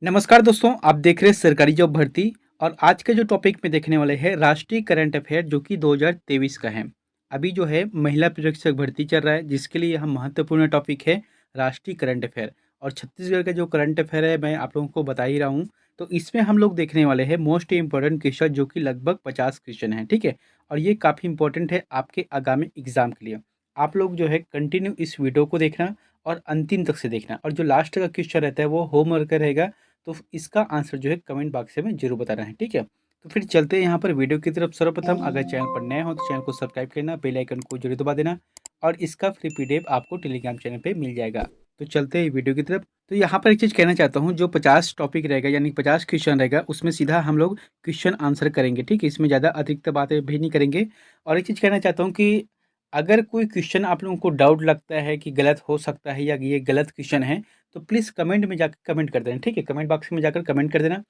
नमस्कार दोस्तों, आप देख रहे हैं सरकारी जॉब भर्ती। और आज का जो टॉपिक में देखने वाले हैं राष्ट्रीय करंट अफेयर जो कि 2023 का है। अभी जो है महिला प्रेक्षक भर्ती चल रहा है, जिसके लिए यह महत्वपूर्ण टॉपिक है राष्ट्रीय करंट अफेयर। और छत्तीसगढ़ का जो करंट अफेयर है मैं आप लोगों को बता ही रहा हूँ। तो इसमें हम लोग देखने वाले हैं मोस्ट इंपॉर्टेंट क्वेश्चन जो कि लगभग 50 क्वेश्चन है, ठीक है। और ये काफ़ी इंपॉर्टेंट है आपके आगामी एग्जाम के लिए। आप लोग जो है कंटिन्यू इस वीडियो को देखना और अंतिम तक से देखना। और जो लास्ट का क्वेश्चन रहता है वो होमवर्क रहेगा। तो इसका आंसर जो है कमेंट बॉक्स में जरूर बताना है, ठीक है। तो फिर चलते हैं यहाँ पर वीडियो की तरफ। सर्वप्रथम अगर चैनल पर नए हो तो चैनल को सब्सक्राइब करना, बेल आइकन को जरूर दबा देना। और इसका फ्री पीडीएफ आपको टेलीग्राम चैनल पे मिल जाएगा। तो चलते हैं वीडियो की तरफ। तो यहाँ पर एक चीज़ कहना चाहता हूँ, जो 50 टॉपिक रहेगा यानी 50 क्वेश्चन रहेगा उसमें सीधा हम लोग क्वेश्चन आंसर करेंगे, ठीक है। इसमें ज़्यादा अतिरिक्त बातें भी नहीं करेंगे। और एक चीज़ कहना चाहता हूँ कि अगर कोई क्वेश्चन आप लोगों को डाउट लगता है कि गलत हो सकता है या ये गलत क्वेश्चन है, तो प्लीज़ कमेंट में जाकर कमेंट कर देना, ठीक है। कमेंट बॉक्स में जाकर कमेंट कर देना,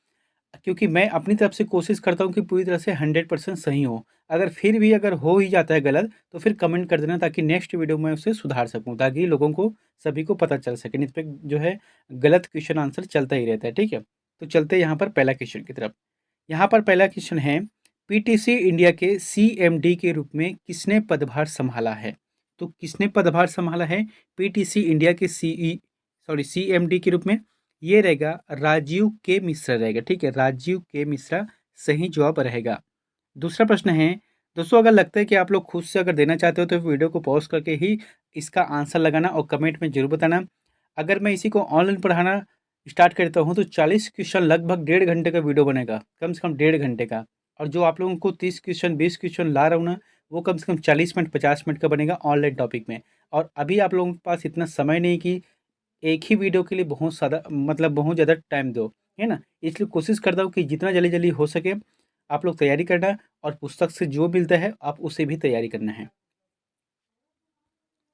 क्योंकि मैं अपनी तरफ से कोशिश करता हूँ कि पूरी तरह से 100% सही हो। अगर फिर भी अगर हो ही जाता है गलत, तो फिर कमेंट कर देना ताकि नेक्स्ट वीडियो में उसे सुधार सकूँ, ताकि लोगों को सभी को पता चल सके। नहीं तो फिर जो है गलत क्वेश्चन आंसर चलता ही रहता है, ठीक है। तो चलते हैं यहाँ पर पहला क्वेश्चन की तरफ। यहाँ पर पहला क्वेश्चन है, पीटीसी इंडिया के सीएमडी के रूप में किसने पदभार संभाला है? तो किसने पदभार संभाला है पीटीसी इंडिया के सीएमडी के रूप में? ये रहेगा राजीव के मिश्रा रहेगा, ठीक है। राजीव के मिश्रा सही जवाब रहेगा। दूसरा प्रश्न है, दोस्तों अगर लगता है कि आप लोग खुद से अगर देना चाहते हो तो वीडियो को पॉज करके ही इसका आंसर लगाना और कमेंट में जरूर बताना। अगर मैं इसी को ऑनलाइन पढ़ाना स्टार्ट करता हूँ तो 40 क्वेश्चन लगभग 1.5 घंटे का वीडियो बनेगा, कम से कम 1.5 घंटे का। और जो आप लोगों को 30 क्वेश्चन 20 क्वेश्चन ला रहा हूँ ना, वो कम से कम 40 मिनट 50 मिनट का बनेगा ऑनलाइन टॉपिक में। और अभी आप लोगों के पास इतना समय नहीं कि एक ही वीडियो के लिए बहुत ज़्यादा बहुत ज़्यादा टाइम दो, है ना। इसलिए कोशिश करता हूँ कि जितना जल्दी जल्दी हो सके आप लोग तैयारी करना, और पुस्तक से जो मिलता है आप उसे भी तैयारी करना है।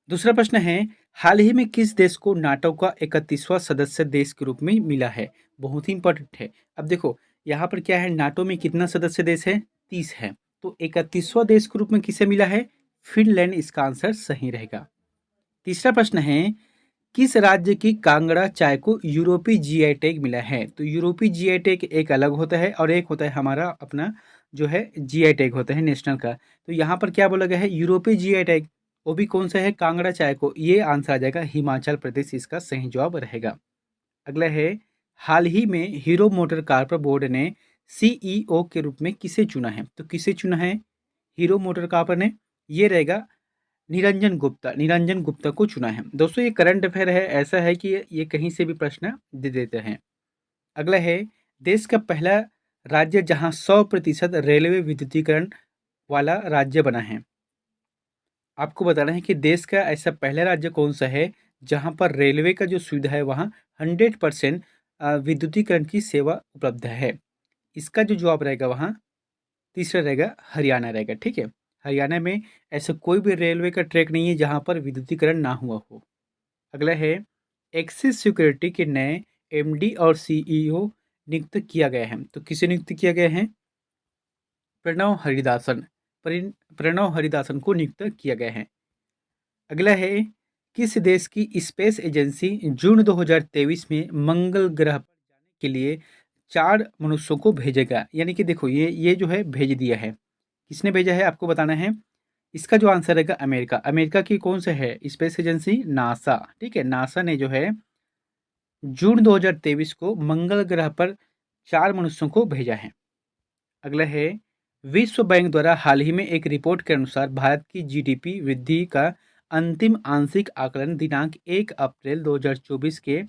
दूसरा प्रश्न है, हाल ही में किस देश को नाटो का 31वां सदस्य देश के रूप में मिला है? बहुत ही इंपॉर्टेंट है। अब देखो यहाँ पर क्या है, नाटो में कितना सदस्य देश है? 30 है। तो 31वां देश के रूप में किसे मिला है? फिनलैंड इसका आंसर सही रहेगा। तीसरा प्रश्न है, किस राज्य की कांगड़ा चाय को यूरोपीय जीआई टैग मिला है? तो यूरोपीय जीआई टैग एक अलग होता है और एक होता है हमारा अपना जो है जीआई टैग होता है नेशनल का। तो यहाँ पर क्या बोला गया है? यूरोपीय जीआई टैग। वो भी कौन सा है? कांगड़ा चाय को। ये आंसर आ जाएगा हिमाचल प्रदेश, इसका सही जवाब रहेगा। अगला है, हाल ही में हीरो मोटर कार बोर्ड ने सीईओ के रूप में किसे चुना है? तो किसे चुना है हीरो मोटर कार ने? ये रहेगा निरंजन गुप्ता को चुना है। दोस्तों ये करंट अफेयर है, ऐसा है कि ये कहीं से भी प्रश्न दे देते हैं। अगला है, देश का पहला राज्य जहां 100% रेलवे विद्युतीकरण वाला राज्य बना है। आपको बताना है कि देश का ऐसा पहला राज्य कौन सा है जहां पर रेलवे का जो सुविधा है वहां 100% विद्युतीकरण की सेवा उपलब्ध है। इसका जो जवाब रहेगा वहाँ तीसरा रहेगा हरियाणा रहेगा, ठीक है। हरियाणा में ऐसा कोई भी रेलवे का ट्रैक नहीं है जहाँ पर विद्युतीकरण ना हुआ हो। अगला है, एक्सिस सिक्योरिटी के नए एमडी और सीईओ नियुक्त किया गया है। तो किसे नियुक्त किया गया है? प्रणव हरिदासन। प्रणव हरिदासन को नियुक्त किया गया है। अगला है, किस देश की स्पेस एजेंसी जून 2023 में मंगल ग्रह पर जाने के लिए 4 मनुष्यों को भेजेगा? यानी कि देखो ये जो है भेज दिया है। किसने भेजा है आपको बताना है। इसका जो आंसर रहेगा अमेरिका। अमेरिका की कौन से है स्पेस एजेंसी? नासा, ठीक है। नासा ने जो है जून 2023 को मंगल ग्रह पर 4 मनुष्यों को भेजा है। अगला है, विश्व बैंक द्वारा हाल ही में एक रिपोर्ट के अनुसार भारत की जीडीपी वृद्धि का अंतिम आंशिक आकलन दिनांक 1 अप्रैल 2024 के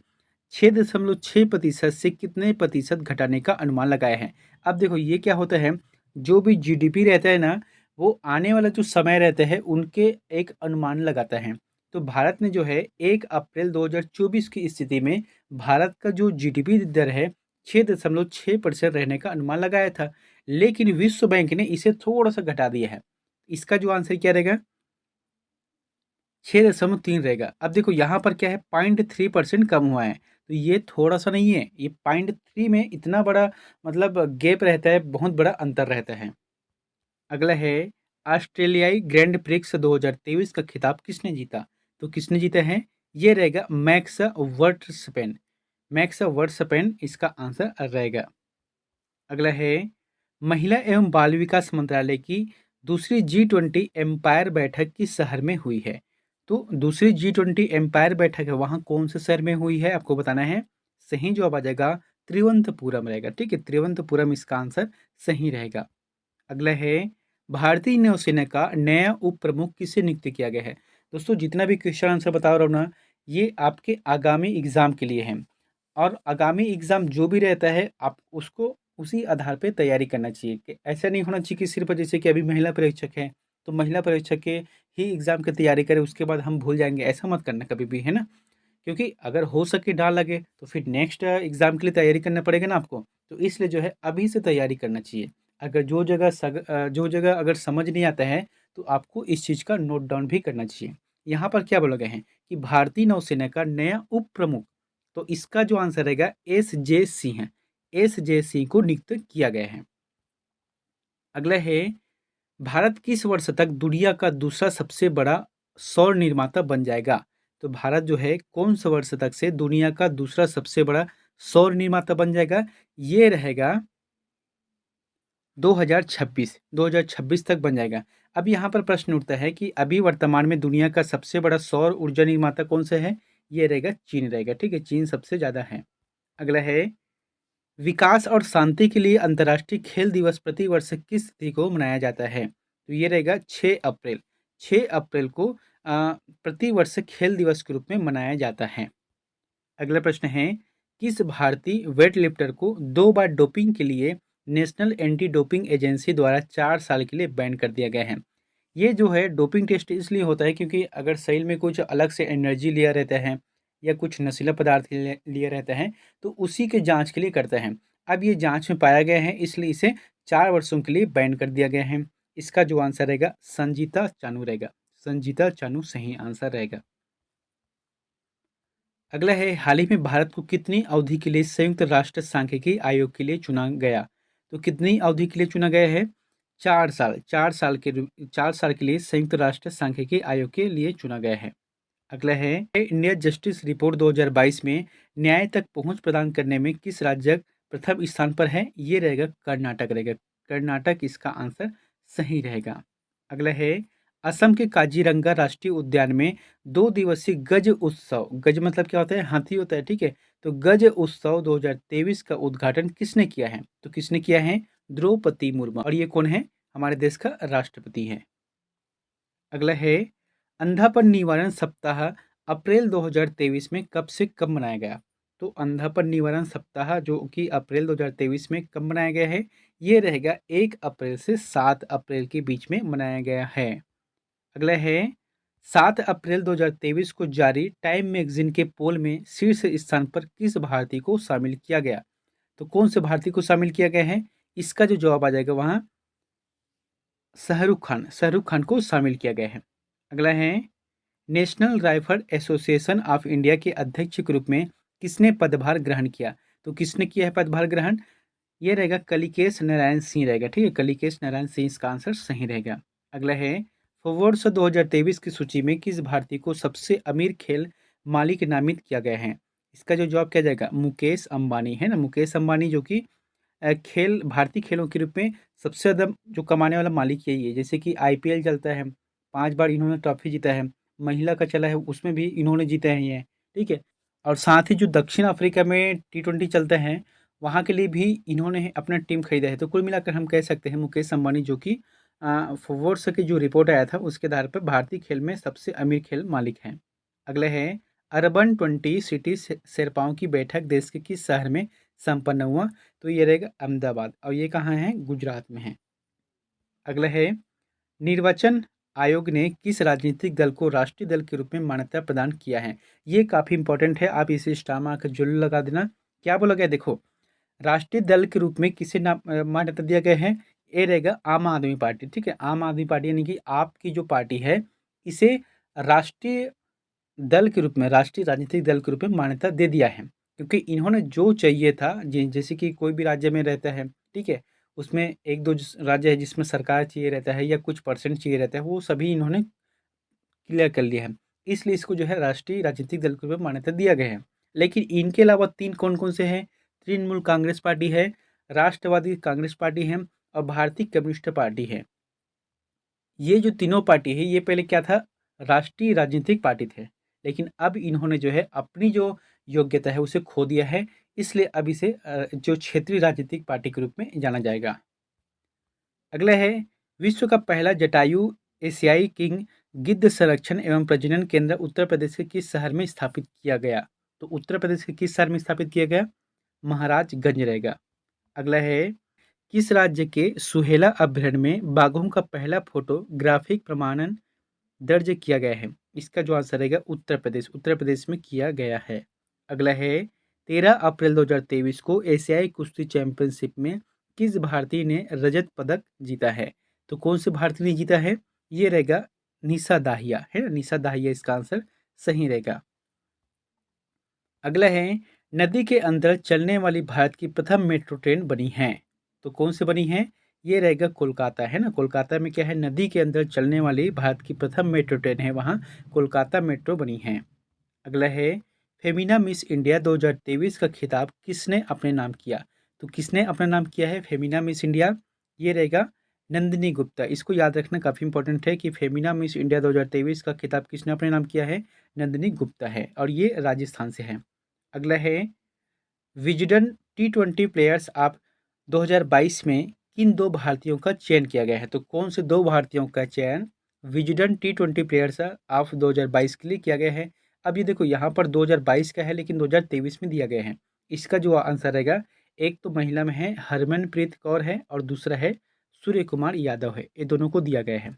6.6% से कितने प्रतिशत घटाने का अनुमान लगाया है? अब देखो ये क्या होता है, जो भी जीडीपी रहता है ना, वो आने वाला जो समय रहता है उनके एक अनुमान लगाता है। तो भारत ने जो है 1 अप्रैल 2024 की स्थिति में भारत का जो जीडीपी दर है 6.6% रहने का अनुमान लगाया था। लेकिन विश्व बैंक ने इसे थोड़ा सा घटा दिया है। इसका जो आंसर क्या रहेगा? 6.3 रहेगा। अब देखो यहाँ पर क्या है, 0.3% कम हुआ है। तो ये थोड़ा सा नहीं है, ये 0.3 में इतना बड़ा मतलब गैप रहता है, बहुत बड़ा अंतर रहता है। अगला है, ऑस्ट्रेलियाई ग्रैंड प्रिक्स 2023 का खिताब किसने जीता? तो किसने जीता है? ये रहेगा मैक्स वर्स्टपेन। मैक्स वर्सपेन इसका आंसर रहेगा। अगला है, महिला एवं बाल विकास मंत्रालय की दूसरी G20 एम्पायर बैठक किस शहर में हुई है? तो दूसरी G20 एम्पायर बैठक है वहाँ कौन से शहर में हुई है आपको बताना है। सही जवाब आ जाएगा त्रिवंतपुरम रहेगा। ठीक है, त्रिवंतपुरम इसका आंसर सही रहेगा। अगला है, भारतीय नौसेना का नया उप प्रमुख किसे नियुक्त किया गया है? दोस्तों जितना भी क्वेश्चन आंसर बता रहा हूँ ना, ये आपके आगामी एग्जाम के लिए है, और आगामी एग्जाम जो भी रहता है आप उसको उसी आधार पे तैयारी करना चाहिए। कि ऐसा नहीं होना चाहिए कि सिर्फ जैसे कि अभी महिला परीक्षक है तो महिला परीक्षक के ही एग्जाम की तैयारी करें, उसके बाद हम भूल जाएंगे, ऐसा मत करना कभी भी, है ना। क्योंकि अगर हो सके डाल लगे तो फिर नेक्स्ट एग्जाम के लिए तैयारी करना पड़ेगा ना आपको। तो इसलिए जो है अभी से तैयारी करना चाहिए। अगर जो जगह अगर समझ नहीं आता है तो आपको इस चीज़ का नोट डाउन भी करना चाहिए। यहाँ पर क्या बोला गया है कि भारतीय नौसेना का नया उप प्रमुख, तो इसका जो आंसर रहेगा SJ सिंह है। SJ सिंह को नियुक्त किया गया है। अगला है, भारत किस वर्ष तक दुनिया का दूसरा सबसे बड़ा सौर निर्माता बन जाएगा? तो भारत जो है कौन से वर्ष तक से दुनिया का दूसरा सबसे बड़ा सौर निर्माता बन जाएगा? ये रहेगा 2026 तक बन जाएगा। अब यहाँ पर प्रश्न उठता है कि अभी वर्तमान में दुनिया का सबसे बड़ा सौर ऊर्जा निर्माता कौन सा है? ये रहेगा चीन रहेगा। ठीक है, चीन सबसे ज़्यादा है। अगला है, विकास और शांति के लिए अंतर्राष्ट्रीय खेल दिवस प्रतिवर्ष किस तिथि को मनाया जाता है? तो ये रहेगा 6 अप्रैल। 6 अप्रैल को प्रतिवर्ष खेल दिवस के रूप में मनाया जाता है। अगला प्रश्न है, किस भारतीय वेट लिफ्टर को 2 बार डोपिंग के लिए नेशनल एंटी डोपिंग एजेंसी द्वारा 4 साल के लिए बैन कर दिया गया है? ये जो है डोपिंग टेस्ट इसलिए होता है क्योंकि अगर शरीर में कुछ अलग से एनर्जी लिया रहता है या कुछ नशीला पदार्थ लिया रहता है तो उसी के जांच के लिए करता है। अब ये जांच में पाया गया है इसलिए इसे 4 वर्षों के लिए बैन कर दिया गया है। इसका जो आंसर रहेगा संजीता चानू रहेगा। संजीता चानू सही आंसर रहेगा। अगला है, हाल ही में भारत को कितनी अवधि के लिए संयुक्त राष्ट्र सांख्यिकी आयोग के लिए चुना गया? तो कितनी अवधि के लिए चुना गया है? 4 साल। 4 साल के लिए संयुक्त राष्ट्र सांख्यिकी आयोग के लिए चुना गया है। अगला है, इंडिया जस्टिस रिपोर्ट 2022 में न्याय तक पहुंच प्रदान करने में किस राज्य प्रथम स्थान पर है? ये रहेगा कर्नाटक रहेगा। कर्नाटक इसका आंसर सही रहेगा। अगला है, असम के काजीरंगा राष्ट्रीय उद्यान में 2 दिवसीय गज उत्सव, गज मतलब क्या होता है? हाथी होता है। ठीक है, तो गज उत्सव 2023 का उद्घाटन किसने किया है? तो किसने किया है? द्रौपदी मुर्मू। और ये कौन है? हमारे देश का राष्ट्रपति है। अगला है, अंधापन निवारण सप्ताह अप्रैल 2023 में कब से कब मनाया गया? तो अंधापन निवारण सप्ताह जो कि अप्रैल 2023 में कब मनाया गया है? ये रहेगा 1 अप्रैल से 7 अप्रैल के बीच में मनाया गया है। अगला है, 7 अप्रैल 2023 को जारी टाइम मैगजीन के पोल में शीर्ष स्थान पर किस भारतीय को शामिल किया गया? तो कौन से भारतीय को शामिल किया गया है? इसका जो जवाब आ जाएगा वहाँ शाहरुख खान को शामिल किया गया है। अगला है, national rifle association of India के अध्यक्ष के रूप में किसने पदभार ग्रहण किया? तो किसने किया है पदभार ग्रहण? ये रहेगा कलिकेश नारायण सिंह रहेगा। ठीक है, कलिकेश नारायण सिंह इसका आंसर सही रहेगा। अगला है, वर्ष 2023 की सूची में किस भारतीय को सबसे अमीर खेल मालिक नामित किया गया है? इसका जो जवाब क्या जाएगा? मुकेश अंबानी है ना। मुकेश अंबानी जो कि खेल भारतीय खेलों के रूप में सबसे ज़्यादा जो कमाने वाला मालिक यही है। जैसे कि IPL चलता है, 5 बार इन्होंने ट्रॉफी जीता है। महिला का चला है उसमें भी इन्होंने जीते हैं ये। ठीक है, और साथ ही जो दक्षिण अफ्रीका में T20 चलते हैं वहाँ के लिए भी इन्होंने अपना टीम खरीदा है। तो कुल मिलाकर हम कह सकते हैं मुकेश अंबानी जो कि फोर्ब्स की जो रिपोर्ट आया था उसके आधार पर भारतीय खेल में सबसे अमीर खेल मालिक हैं। अगले है, अर्बन 20 सिटी शेरपाओं की बैठक देश के किस शहर में संपन्न हुआ? तो ये रहेगा अहमदाबाद, और ये कहाँ है? गुजरात में है। अगला है, निर्वाचन आयोग ने किस राजनीतिक दल को राष्ट्रीय दल के रूप में मान्यता प्रदान किया है? ये काफ़ी इंपॉर्टेंट है, आप इसे स्टार मार्क जरूर लगा देना। क्या बोला गया? देखो, राष्ट्रीय दल के रूप में किसे नाम मान्यता दिया गया है? ये रहेगा आम आदमी पार्टी। ठीक है, आम आदमी पार्टी यानी कि आपकी जो पार्टी है इसे राष्ट्रीय दल के रूप में, राष्ट्रीय राजनीतिक दल के रूप में मान्यता दे दिया है। क्योंकि इन्होंने जो चाहिए था जैसे कि कोई भी राज्य में रहता है, ठीक है, उसमें एक दो राज्य है जिसमें सरकार चाहिए रहता है या कुछ परसेंट चाहिए रहता है, वो सभी इन्होंने क्लियर कर लिया है। इसलिए इसको जो है राष्ट्रीय राजनीतिक दल के रूप में मान्यता दिया गया है। लेकिन इनके अलावा 3 कौन-कौन से हैं? तृणमूल कांग्रेस पार्टी है, राष्ट्रवादी कांग्रेस पार्टी है और भारतीय कम्युनिस्ट पार्टी है। ये जो तीनों पार्टी है, ये पहले क्या था? राष्ट्रीय राजनीतिक पार्टी थे, लेकिन अब इन्होंने जो है अपनी जो योग्यता है उसे खो दिया है, इसलिए अब इसे जो क्षेत्रीय राजनीतिक पार्टी के रूप में जाना जाएगा। अगला है, विश्व का पहला जटायु एशियाई किंग गिद्ध संरक्षण एवं प्रजनन केंद्र उत्तर प्रदेश के किस शहर में स्थापित किया गया? तो उत्तर प्रदेश के किस शहर में स्थापित किया गया? महाराजगंज रहेगा। अगला है, किस राज्य के सुहेला अभयारण्य में बाघों का पहला फोटोग्राफिक प्रमाणन दर्ज किया गया है? इसका जो आंसर रहेगा उत्तर प्रदेश, उत्तर प्रदेश में किया गया है। अगला है, 13 अप्रैल 2023 को एशियाई कुश्ती चैंपियनशिप में किस भारतीय ने रजत पदक जीता है? तो कौन से भारतीय ने जीता है? ये रहेगा निशा दाहिया, है ना? निशा दाहिया इसका आंसर सही रहेगा। अगला है, नदी के अंदर चलने वाली भारत की प्रथम मेट्रो ट्रेन बनी है, तो कौन से बनी है? ये रहेगा कोलकाता, है ना? कोलकाता में क्या है? नदी के अंदर चलने वाली भारत की प्रथम मेट्रो ट्रेन है, वहाँ कोलकाता मेट्रो बनी है। अगला है, फेमिना मिस इंडिया 2023 का खिताब किसने अपने नाम किया? तो किसने अपना नाम किया है फेमिना मिस इंडिया? ये रहेगा नंदिनी गुप्ता। इसको याद रखना काफ़ी इंपॉर्टेंट है कि फेमिना मिस इंडिया 2023 का खिताब किसने अपने नाम किया है? नंदिनी गुप्ता है और ये राजस्थान से है। अगला है, विजडन टी20 प्लेयर्स ऑफ 2022 में किन दो भारतीयों का चयन किया गया है? तो कौन से दो भारतीयों का चयन विजडन टी20 प्लेयर्स ऑफ 2022 के लिए किया गया है? अब ये देखो, यहाँ पर 2022 का है लेकिन 2023 में दिया गया है। इसका जो आंसर रहेगा, एक तो महिला में है हरमनप्रीत कौर है और दूसरा है सूर्य कुमार यादव है, ये दोनों को दिया गया है।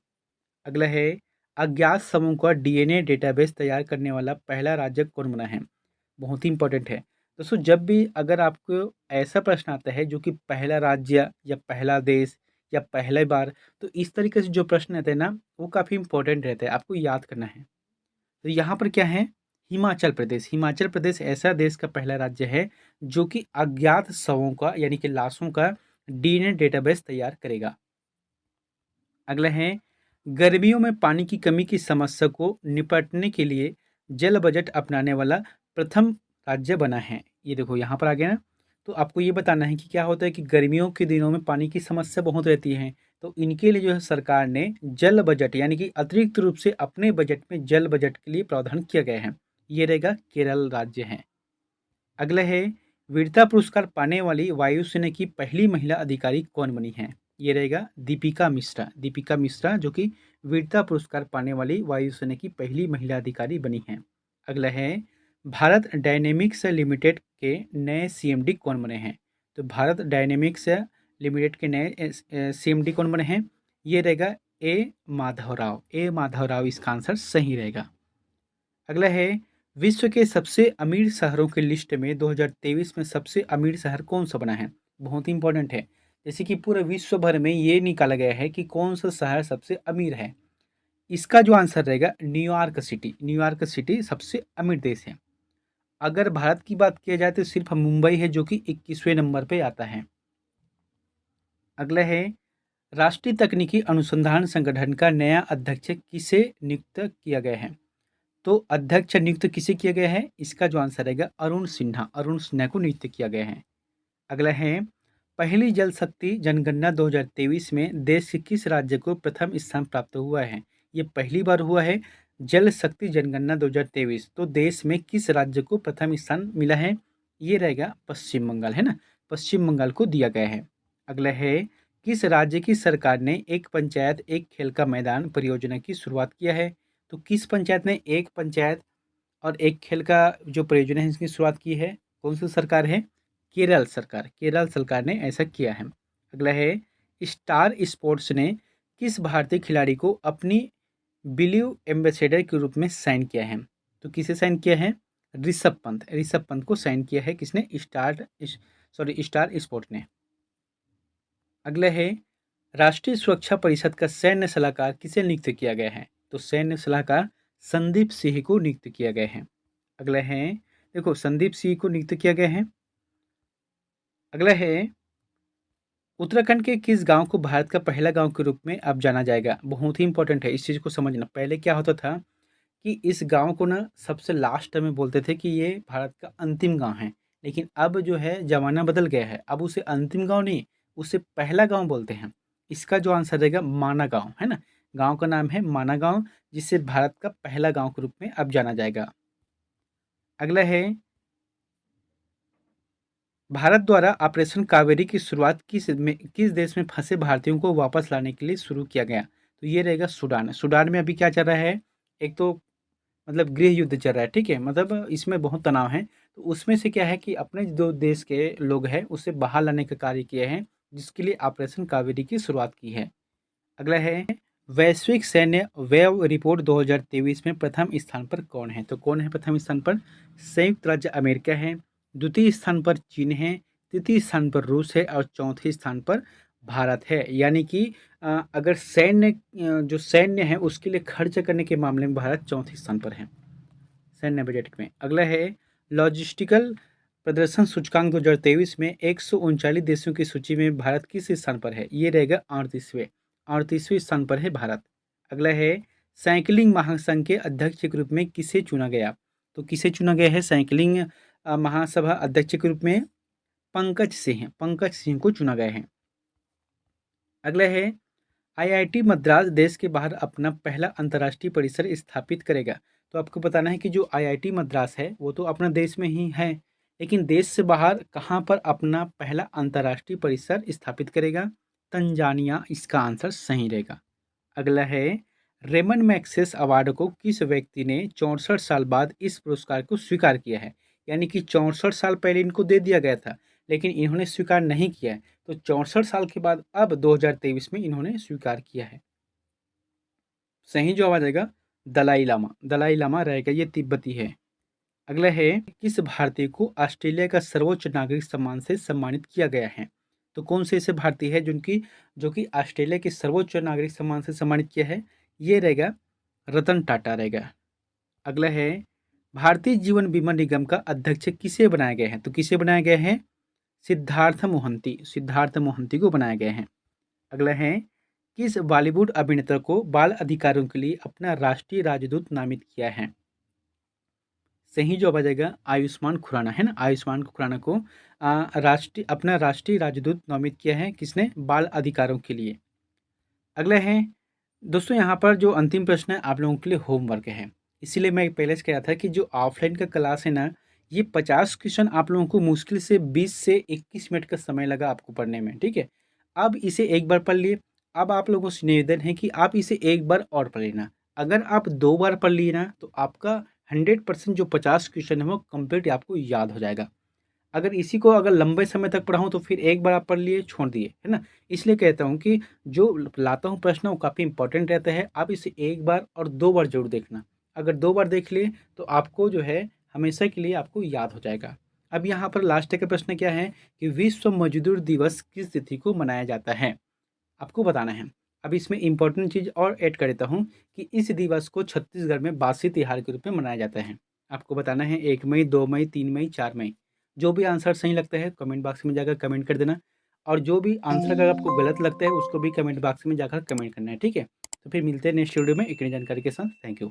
अगला है, अज्ञात समूह का डीएनए डेटाबेस तैयार करने वाला पहला राज्य कौन बना है? बहुत ही इंपॉर्टेंट है दोस्तों। जब भी अगर आपको ऐसा प्रश्न आता है जो कि पहला राज्य या पहला देश या पहले बार, तो इस तरीके से जो प्रश्न आते हैं ना, वो काफ़ी इंपॉर्टेंट रहता है, आपको याद करना है। तो यहाँ पर क्या है? हिमाचल प्रदेश। हिमाचल प्रदेश ऐसा देश का पहला राज्य है जो कि अज्ञात शवों का यानी कि लाशों का डीएनए डेटाबेस तैयार करेगा। अगला है, गर्मियों में पानी की कमी की समस्या को निपटने के लिए जल बजट अपनाने वाला प्रथम राज्य बना है। ये देखो यहाँ पर आ गया ना। तो आपको ये बताना है कि क्या होता है कि गर्मियों के दिनों में पानी की समस्या बहुत रहती है, तो इनके लिए जो है सरकार ने जल बजट यानी कि अतिरिक्त रूप से अपने बजट में जल बजट के लिए प्रावधान किया गया है। ये रहेगा केरल राज्य है। अगला है, वीरता पुरस्कार पाने वाली वायुसेना की पहली महिला अधिकारी कौन बनी है? ये रहेगा दीपिका मिश्रा। दीपिका मिश्रा जो कि वीरता पुरस्कार पाने वाली वायुसेना की पहली महिला अधिकारी बनी है। अगला है, भारत डायनेमिक्स लिमिटेड के नए सीएमडी कौन बने हैं? तो भारत डायनेमिक्स लिमिटेड के नए सीएमडी कौन बने हैं? ये रहेगा ए माधवराव। ए माधवराव इसका आंसर सही रहेगा। अगला है, विश्व के सबसे अमीर शहरों की लिस्ट में 2023 में सबसे अमीर शहर कौन सा बना है? बहुत ही इंपॉर्टेंट है। जैसे कि पूरे विश्व भर में ये निकाला गया है कि कौन सा शहर सबसे अमीर है। इसका जो आंसर रहेगा न्यूयॉर्क सिटी। न्यूयॉर्क सिटी सबसे अमीर देश है। अगर भारत की बात किया जाए तो सिर्फ मुंबई है जो कि 21वें नंबर पे आता है। अगला है, राष्ट्रीय तकनीकी अनुसंधान संगठन का नया अध्यक्ष किसे नियुक्त किया गया है? तो अध्यक्ष नियुक्त किसे किया गया है? इसका जो आंसर रहेगा अरुण सिन्हा। अरुण सिन्हा को नियुक्त किया गया है। अगला है, पहली जल शक्ति जनगणना 2023 में देश के किस राज्य को प्रथम स्थान प्राप्त हुआ है? ये पहली बार हुआ है जल शक्ति जनगणना 2023, तो देश में किस राज्य को प्रथम स्थान मिला है? ये रहेगा पश्चिम बंगाल, है ना? पश्चिम बंगाल को दिया गया है। अगला है, किस राज्य की सरकार ने एक पंचायत एक खेल का मैदान परियोजना की शुरुआत किया है? तो किस पंचायत ने एक पंचायत और एक खेल का जो परियोजना है इसकी शुरुआत की है? कौन सी सरकार है? केरल सरकार। केरल सरकार ने ऐसा किया है। अगला है, स्टार स्पोर्ट्स ने किस भारतीय खिलाड़ी को अपनी बिलीव एम्बेसडर के रूप में साइन किया है? तो किसे साइन किया है? ऋषभ पंत। ऋषभ पंत को साइन किया है किसने? स्टार स्पोर्ट ने। अगला है, राष्ट्रीय सुरक्षा परिषद का सैन्य सलाहकार किसे नियुक्त किया गया है? तो सैन्य सलाहकार संदीप सिंह को नियुक्त किया गया है। अगला है, देखो संदीप सिंह को नियुक्त किया गया है। अगला है, उत्तराखंड के किस गांव को भारत का पहला गांव के रूप में अब जाना जाएगा? बहुत ही इंपॉर्टेंट है, इस चीज़ को समझना। पहले क्या होता था कि इस गाँव को ना सबसे लास्ट में बोलते थे कि ये भारत का अंतिम गाँव है। लेकिन अब जो है ज़माना बदल गया है, अब उसे अंतिम गाँव नहीं, उसे पहला गाँव बोलते हैं। इसका जो आंसर रहेगा माना गाँव, है ना? गाँव का नाम है माना गाँव, जिसे भारत का पहला गाँव के रूप में अब जाना जाएगा। अगला है, भारत द्वारा ऑपरेशन कावेरी की शुरुआत किस देश में फंसे भारतीयों को वापस लाने के लिए शुरू किया गया? तो ये रहेगा सूडान। सूडान में अभी क्या चल रहा है? एक तो मतलब गृह युद्ध चल रहा है, ठीक है? मतलब इसमें बहुत तनाव है। तो उसमें से क्या है कि अपने जो देश के लोग हैं, उसे बाहर लाने का कार्य किए हैं, जिसके लिए ऑपरेशन कावेरी की शुरुआत की है। अगला है, वैश्विक सैन्य व्यय रिपोर्ट 2023 में प्रथम स्थान पर कौन है? तो कौन है प्रथम स्थान पर? संयुक्त राज्य अमेरिका है, द्वितीय स्थान पर चीन है, तृतीय स्थान पर रूस है और चौथे स्थान पर भारत है। यानी कि अगर जो सैन्य है उसके लिए खर्च करने के मामले में भारत चौथे स्थान पर है सैन्य बजट में। अगला है, लॉजिस्टिकल प्रदर्शन सूचकांक 2023 में 139 देशों की सूची में भारत किस स्थान पर है? ये रहेगा 38वें स्थान पर है भारत। अगला है, साइकिलिंग महासंघ के अध्यक्ष के रूप में किसे चुना गया? तो किसे चुना गया है साइकिलिंग महासभा अध्यक्ष के रूप में? पंकज सिंह को चुना गया है। अगला है, आईआईटी मद्रास देश के बाहर अपना पहला अंतर्राष्ट्रीय परिसर स्थापित करेगा। तो आपको बताना है कि जो आईआईटी मद्रास है वो तो अपना देश में ही है, लेकिन देश से बाहर कहाँ पर अपना पहला अंतर्राष्ट्रीय परिसर स्थापित करेगा? तंजानिया इसका आंसर सही रहेगा। अगला है, रेमन मैग्सेस अवार्ड को किस व्यक्ति ने 64 साल बाद इस पुरस्कार को स्वीकार किया है? यानी कि 64 साल पहले इनको दे दिया गया था, लेकिन इन्होंने स्वीकार नहीं किया है। तो 64 साल के बाद अब 2023 में इन्होंने स्वीकार किया है। सही जवाब आ जाएगा दलाई लामा। दलाई लामा रहेगा, ये तिब्बती है। अगला है, किस भारतीय को ऑस्ट्रेलिया का सर्वोच्च नागरिक सम्मान से सम्मानित किया गया है? तो कौन से ऐसे भारतीय है जिनकी जो कि ऑस्ट्रेलिया के सर्वोच्च नागरिक सम्मान से सम्मानित किया है? ये रहेगा रतन टाटा रहेगा। अगला है, भारतीय जीवन बीमा निगम का अध्यक्ष किसे बनाया गया है? तो किसे बनाया गया है? सिद्धार्थ मोहंती को बनाया गया है। अगला है, किस बॉलीवुड अभिनेता को बाल अधिकारों के लिए अपना राष्ट्रीय राजदूत नामित किया है? सही जवाब आ जाएगा आयुष्मान खुराना, है ना? आयुष्मान खुराना को अपना राष्ट्रीय राजदूत नामित किया है, किसने? बाल अधिकारों के लिए। अगला है, दोस्तों यहाँ पर जो अंतिम प्रश्न है आप लोगों के लिए होमवर्क है, इसीलिए मैं पहले से कह रहा था कि जो ऑफलाइन का क्लास है ना, ये 50 क्वेश्चन आप लोगों को मुश्किल से 20 से 21 मिनट का समय लगा आपको पढ़ने में, ठीक है? अब इसे एक बार पढ़ लिए, अब आप लोगों से निवेदन है कि आप इसे एक बार और पढ़ लेना। अगर आप 2 बार पढ़ लिए ना तो आपका 100% जो 50 क्वेश्चन है वो कंप्लीट आपको याद हो जाएगा। अगर इसी को अगर लंबे समय तक पढ़ाऊँ तो फिर एक बार आप पढ़ लिए, छोड़ दिए, है ना? इसलिए कहता हूँ कि जो लाता हूँ प्रश्न वो काफ़ी इंपॉर्टेंट रहता है। आप इसे 1 बार और 2 बार ज़रूर देखना। अगर 2 बार देख लिए तो आपको जो है हमेशा के लिए आपको याद हो जाएगा। अब यहाँ पर लास्ट का प्रश्न क्या है कि विश्व मज़दूर दिवस किस तिथि को मनाया जाता है? आपको बताना है। अब इसमें इम्पोर्टेंट चीज़ और ऐड कर देता हूँ कि इस दिवस को छत्तीसगढ़ में बासी तिहार के रूप में मनाया जाता है। आपको बताना है 1 मई, 2 मई, 3 मई, 4 मई। जो भी आंसर सही लगता है कमेंट बॉक्स में जाकर कमेंट कर देना, और जो भी आंसर अगर आपको गलत लगता है उसको भी कमेंट बॉक्स में जाकर कमेंट करना है, ठीक है? तो फिर मिलते हैं नेक्स्ट वीडियो में एक नई जानकारी के साथ। Thank you.